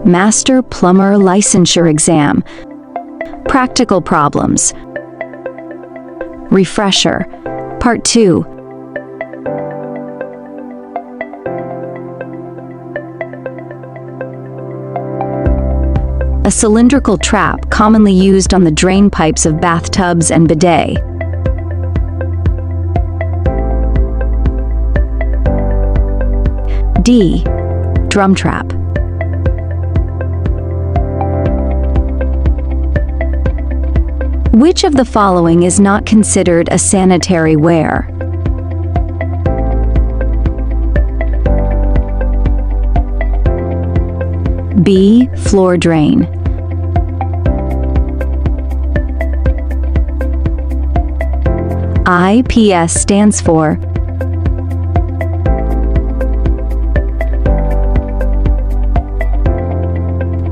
Master Plumber Licensure Exam. Practical Problems. Refresher. Part 2. A cylindrical trap commonly used on the drain pipes of bathtubs and bidet. D. Drum trap. Which of the following is not considered a sanitary ware? B. Floor drain. IPS stands for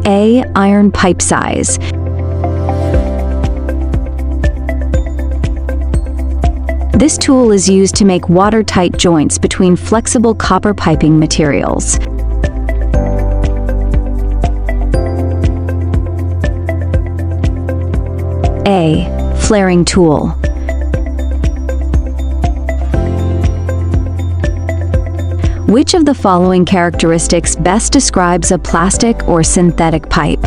A. Iron pipe size. This tool is used to make watertight joints between flexible copper piping materials. A. Flaring tool. Which of the following characteristics best describes a plastic or synthetic pipe?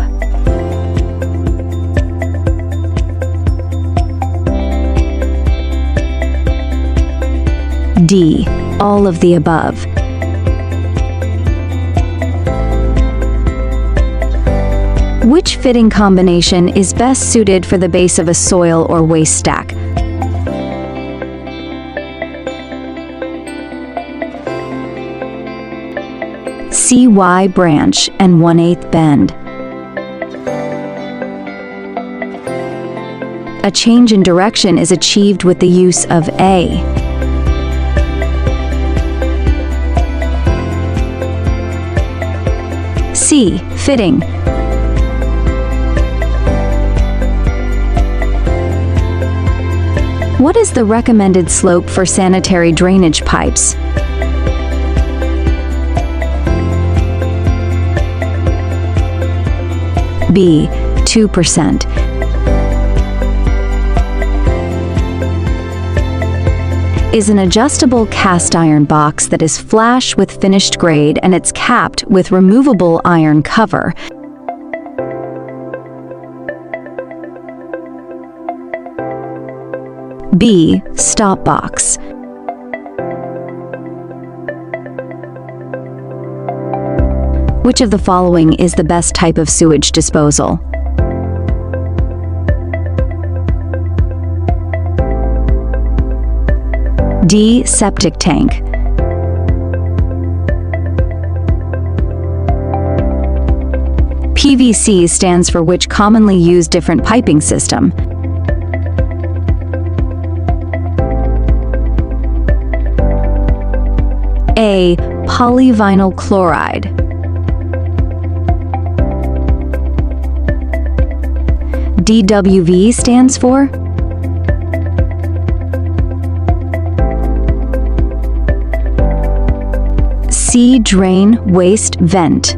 D. All of the above. Which fitting combination is best suited for the base of a soil or waste stack? CY branch and 1/8 bend. A change in direction is achieved with the use of A. C. Fitting. What is the recommended slope for sanitary drainage pipes? B. 2%. Is an adjustable cast iron box that is flash with finished grade and it's capped with removable iron cover. B. Stop box. Which of the following is the best type of sewage disposal? D. Septic tank. PVC stands for which commonly used different piping system? A. Polyvinyl chloride. DWV stands for C. Drain, waste, vent.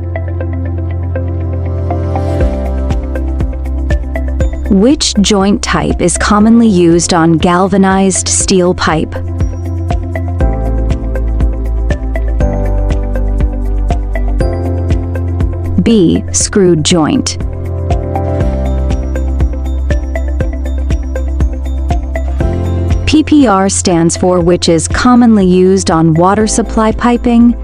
Which joint type is commonly used on galvanized steel pipe? B. Screwed joint. PPR stands for which is commonly used on water supply piping?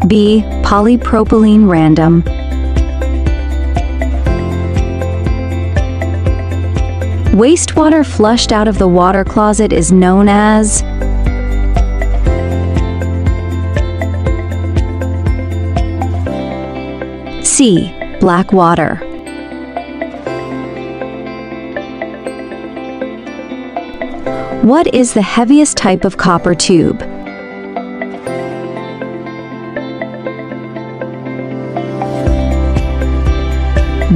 B. Polypropylene random. Wastewater flushed out of the water closet is known as C. Black water. What is the heaviest type of copper tube?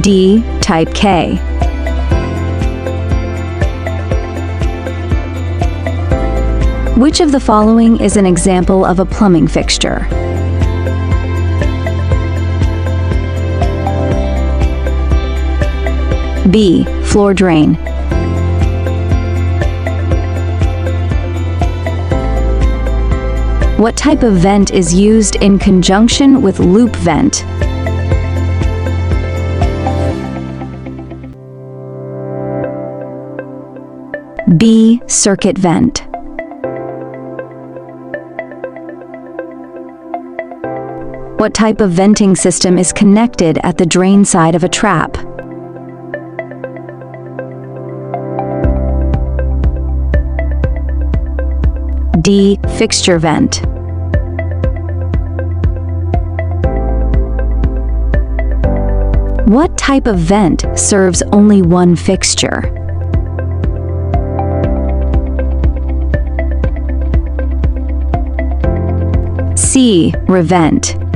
D. Type K. Which of the following is an example of a plumbing fixture? B. Floor drain. What type of vent is used in conjunction with loop vent? B. Circuit vent. What type of venting system is connected at the drain side of a trap? D. Fixture vent. What type of vent serves only one fixture? C. Revent.